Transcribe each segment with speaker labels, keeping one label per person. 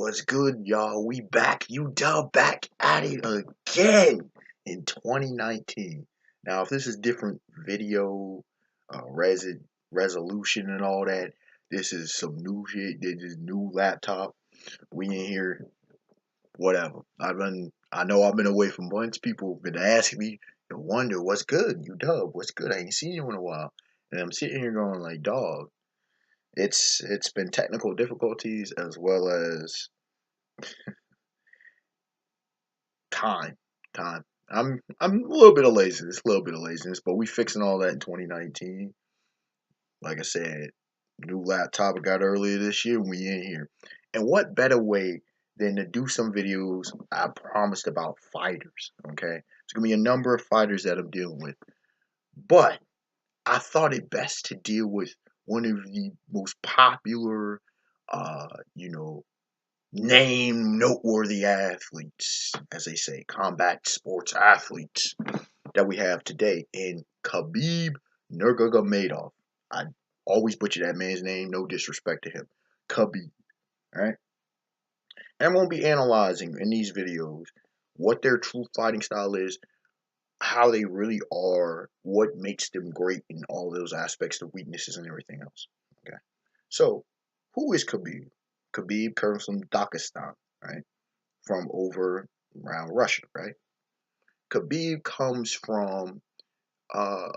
Speaker 1: What's good, y'all? We back. UW back at it again in 2019. Now, if this is different video, resolution and all that, this is some new shit. This is new laptop. We in here, whatever. I know I've been away from a bunch. People have been asking me and wonder what's good, UW. What's good? I ain't seen you in a while, and I'm sitting here going like, dog. It's been technical difficulties as well as time. Time. I'm a little bit of laziness, but we fixing all that in 2019. Like I said, new laptop I got earlier this year, and we in here. And what better way than to do some videos I promised about fighters, okay? There's gonna be a number of fighters that I'm dealing with. But I thought it best to deal with one of the most popular uh, you know, name noteworthy athletes, as they say, combat sports athletes that we have today in Khabib Nurmagomedov. I always butcher that man's name, no disrespect to him. Khabib, right? And I'm going to be analyzing in these videos what their true fighting style is, how they really are, what makes them great in all those aspects, the weaknesses and everything else. Okay. So, who is Khabib? Khabib comes from Dagestan, right? From over around Russia, right? Khabib comes from uh,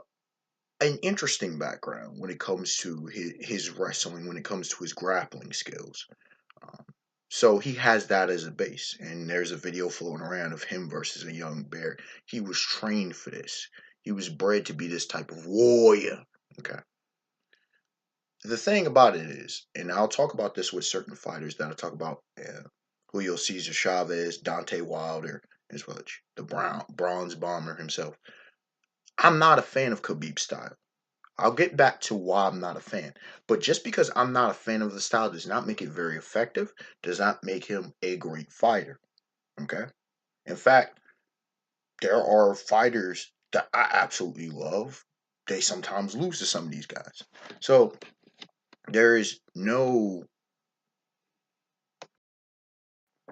Speaker 1: an interesting background when it comes to his wrestling, when it comes to his grappling skills. Um, so he has that as a base, and there's a video floating around of him versus a young bear. He was trained for this. He was bred to be this type of warrior. Okay. The thing about it is, and I'll talk about this with certain fighters that I talk about Julio Cesar Chavez, Dante Wilder, as well as the bronze bomber himself. I'm not a fan of Khabib's style. I'll get back to why I'm not a fan. But just because I'm not a fan of the style does not make it very effective, does not make him a great fighter. Okay? In fact, there are fighters that I absolutely love. They sometimes lose to some of these guys. So there is no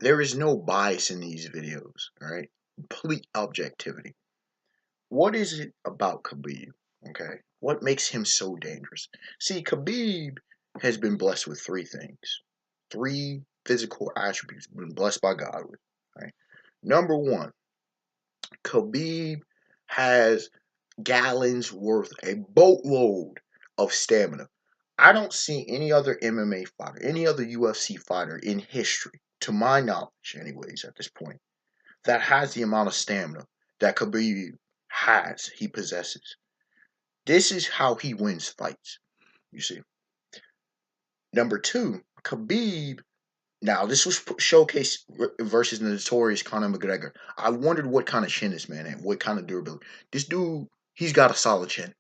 Speaker 1: bias in these videos, all right? Complete objectivity. What is it about Khabib? Okay. What makes him so dangerous? See, Khabib has been blessed with three things. Three physical attributes been blessed by God with. Right. Number one, Khabib has gallons worth, a boatload of stamina. I don't see any other MMA fighter, any other UFC fighter in history, to my knowledge, anyways, at this point, that has the amount of stamina that Khabib he possesses. This is how he wins fights, you see. Number two, Khabib, now this was showcased versus the notorious Conor McGregor. I wondered what kind of chin this man had, what kind of durability. This dude, he's got a solid chin.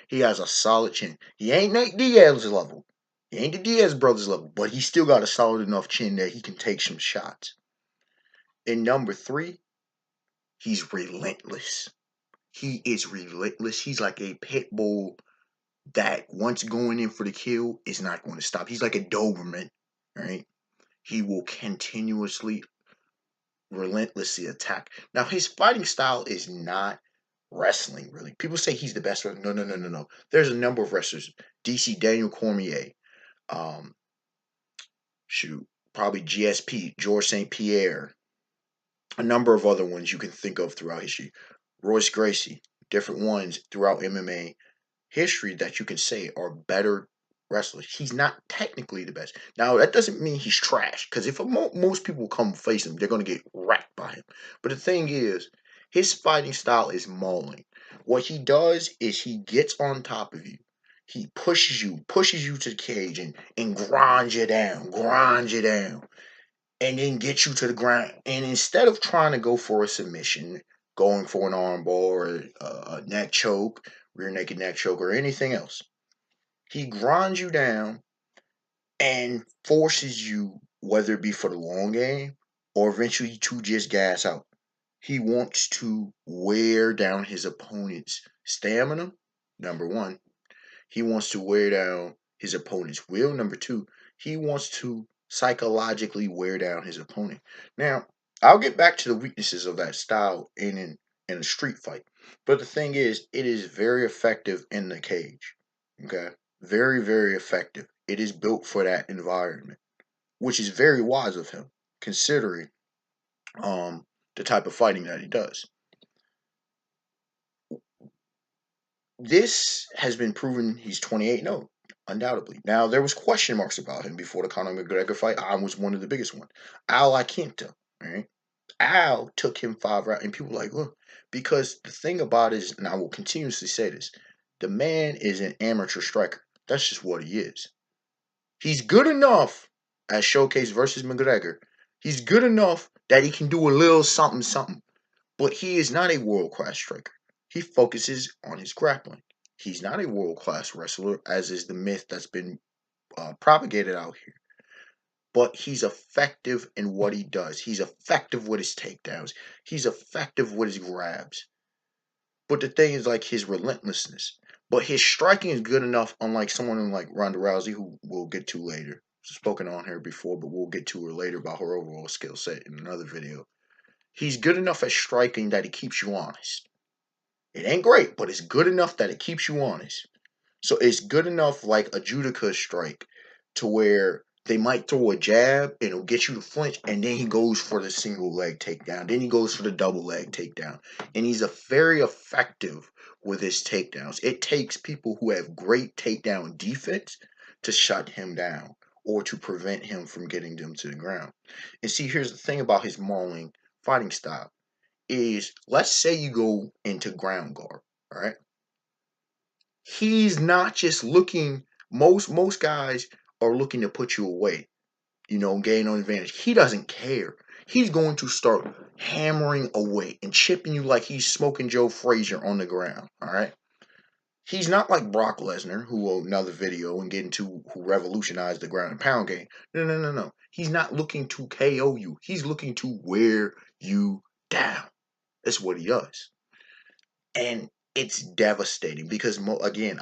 Speaker 1: He has a solid chin. He ain't Nate Diaz's level. He ain't the Diaz brothers level, but he still got a solid enough chin that he can take some shots. And number three, he's relentless. He is relentless. He's like a pit bull that once going in for the kill is not going to stop. He's like a Doberman, right? He will continuously, relentlessly attack. Now, his fighting style is not wrestling, really. People say he's the best wrestler. No. There's a number of wrestlers. DC Daniel Cormier, um, shoot, probably GSP, George St. Pierre, a number of other ones you can think of throughout history. Royce Gracie, different ones throughout MMA history that you can say are better wrestlers. He's not technically the best. Now, that doesn't mean he's trash, because if most people come face him, they're going to get wrecked by him. But the thing is, his fighting style is mauling. What he does is he gets on top of you. He pushes you to the cage and grinds you down, and then gets you to the ground. And instead of trying to go for a submission, going for an arm bar or a neck choke, rear naked neck choke, or anything else, he grinds you down and forces you, whether it be for the long game or eventually to just gas out. He wants to wear down his opponent's stamina, number one. He wants to wear down his opponent's will, number two. He wants to psychologically wear down his opponent. Now, I'll get back to the weaknesses of that style in a street fight. But the thing is, it is very effective in the cage. Okay? Very, very effective. It is built for that environment, which is very wise of him, considering the type of fighting that he does. This has been proven he's 28-0, undoubtedly. Now, there was question marks about him before the Conor McGregor fight. I was one of the biggest ones. Al Iaquinta, right? Al took him 5 rounds, and people were like, look, because the thing about it is, and I will continuously say this, the man is an amateur striker. That's just what he is. He's good enough as Showcase versus McGregor. He's good enough that he can do a little something, something. But he is not a world-class striker. He focuses on his grappling. He's not a world-class wrestler, as is the myth that's been propagated out here. But he's effective in what he does. He's effective with his takedowns. He's effective with his grabs. But the thing is, like, his relentlessness. But his striking is good enough, unlike someone like Ronda Rousey, who we'll get to later. Spoken on her before, but we'll get to her later about her overall skill set in another video. He's good enough at striking that he keeps you honest. It ain't great, but it's good enough that it keeps you honest. So it's good enough, like a Judica strike, to where they might throw a jab and it'll get you to flinch, and then he goes for the single leg takedown. Then he goes for the double leg takedown. And he's very effective with his takedowns. It takes people who have great takedown defense to shut him down or to prevent him from getting them to the ground. And see, here's the thing about his mauling fighting style is, let's say you go into ground guard, all right? He's not just looking, most guys are looking to put you away, gain on advantage. He doesn't care. He's going to start hammering away and chipping you like he's smoking Joe Frazier on the ground, all right? He's not like Brock Lesnar, who will another video and get into who revolutionized the ground and pound game. No, no, no, no. He's not looking to KO you. He's looking to wear you down. That's what he does. And it's devastating because again,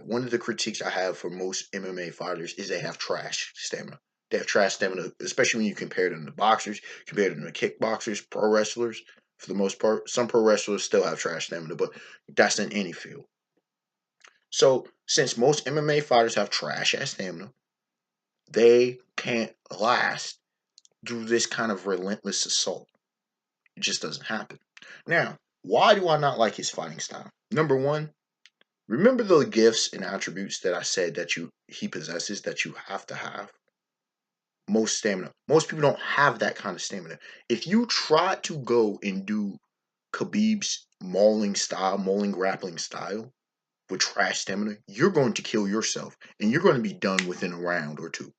Speaker 1: one of the critiques I have for most MMA fighters is they have trash stamina. They have trash stamina, especially when you compare them to boxers, compare them to kickboxers, pro wrestlers. For the most part, some pro wrestlers still have trash stamina, but that's in any field. So since most MMA fighters have trash ass stamina, they can't last through this kind of relentless assault. It just doesn't happen. Now, why do I not like his fighting style? Number one, remember the gifts and attributes that I said that he possesses that you have to have? Most stamina. Most people don't have that kind of stamina. If you try to go and do Khabib's mauling grappling style with trash stamina, you're going to kill yourself and you're going to be done within a round or two.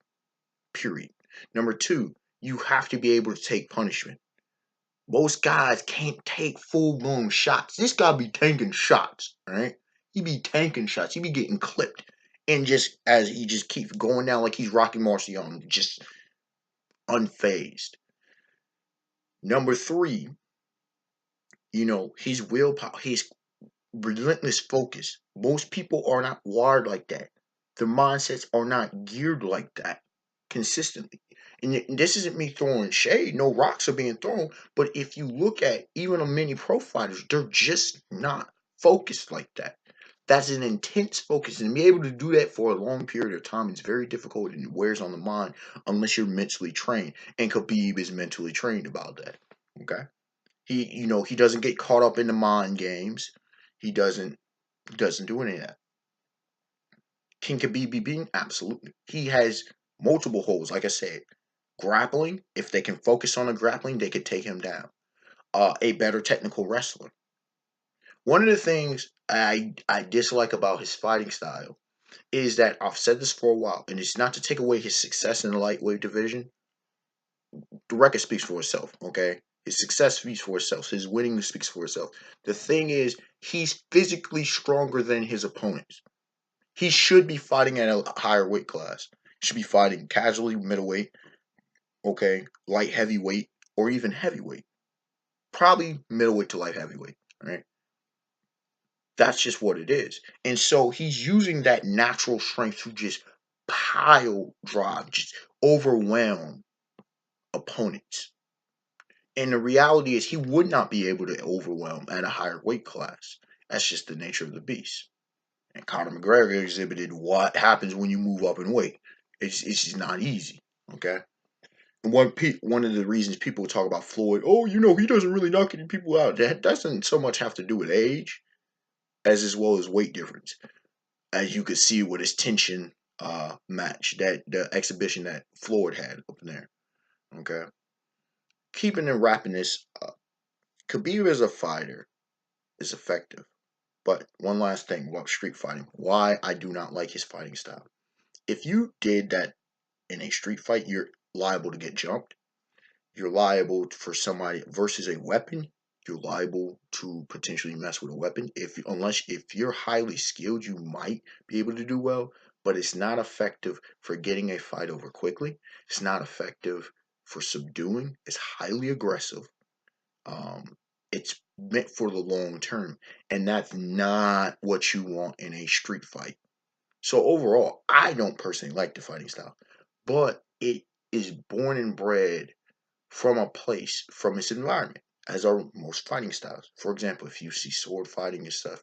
Speaker 1: Period. Number two, you have to be able to take punishment. Most guys can't take full-blown shots. This guy be tanking shots, all right? He be tanking shots. He be getting clipped. And just as he just keeps going down like he's Rocky Marciano, just unfazed. Number three, his willpower, his relentless focus. Most people are not wired like that. Their mindsets are not geared like that consistently. And this isn't me throwing shade. No rocks are being thrown. But if you look at even a many pro fighters, they're just not focused like that. That's an intense focus. And to be able to do that for a long period of time is very difficult and it wears on the mind unless you're mentally trained. And Khabib is mentally trained about that. Okay? He doesn't get caught up in the mind games. He doesn't do any of that. Can Khabib be beaten? Absolutely. He has multiple holes. Like I said, grappling. If they can focus on the grappling, they could take him down. A better technical wrestler. One of the things I dislike about his fighting style is that I've said this for a while, and it's not to take away his success in the lightweight division. The record speaks for itself, okay? His success speaks for itself. His winning speaks for itself. The thing is, he's physically stronger than his opponents. He should be fighting at a higher weight class. He should be fighting casually middleweight, okay, light heavyweight, or even heavyweight. Probably middleweight to light heavyweight, right? That's just what it is. And so he's using that natural strength to just pile drive, just overwhelm opponents. And the reality is he would not be able to overwhelm at a higher weight class. That's just the nature of the beast. And Conor McGregor exhibited what happens when you move up in weight. It's just not easy. Okay. And one of the reasons people talk about Floyd, oh, he doesn't really knock any people out. That doesn't so much have to do with age as well as weight difference. As you could see with his tension match, that the exhibition that Floyd had up in there. Okay. Keeping and wrapping this up. Khabib as a fighter is effective. But one last thing about street fighting, why I do not like his fighting style. If you did that in a street fight, you're liable to get jumped. You're liable for somebody versus a weapon. You're liable to potentially mess with a weapon. If you're highly skilled, you might be able to do well, but it's not effective for getting a fight over quickly. It's not effective for subduing. It's highly aggressive. It's meant for the long term, and that's not what you want in a street fight. So overall, I don't personally like the fighting style, but it is born and bred from a place, from its environment, as are most fighting styles. For example, if you see sword fighting and stuff,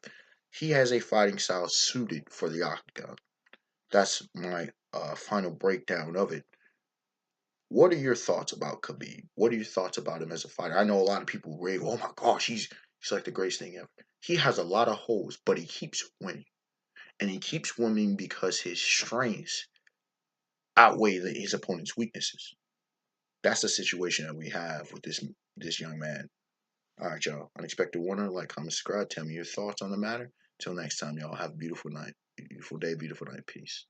Speaker 1: he has a fighting style suited for the octagon. That's my final breakdown of it. What are your thoughts about Khabib? What are your thoughts about him as a fighter? I know a lot of people rave, oh my gosh, he's like the greatest thing ever. He has a lot of holes, but he keeps winning. And he keeps winning because his strengths outweigh his opponent's weaknesses. That's the situation that we have with this young man. All right, y'all. Unexpected winner. Like, comment, subscribe. Tell me your thoughts on the matter. Till next time, y'all. Have a beautiful night. Beautiful day. Beautiful night. Peace.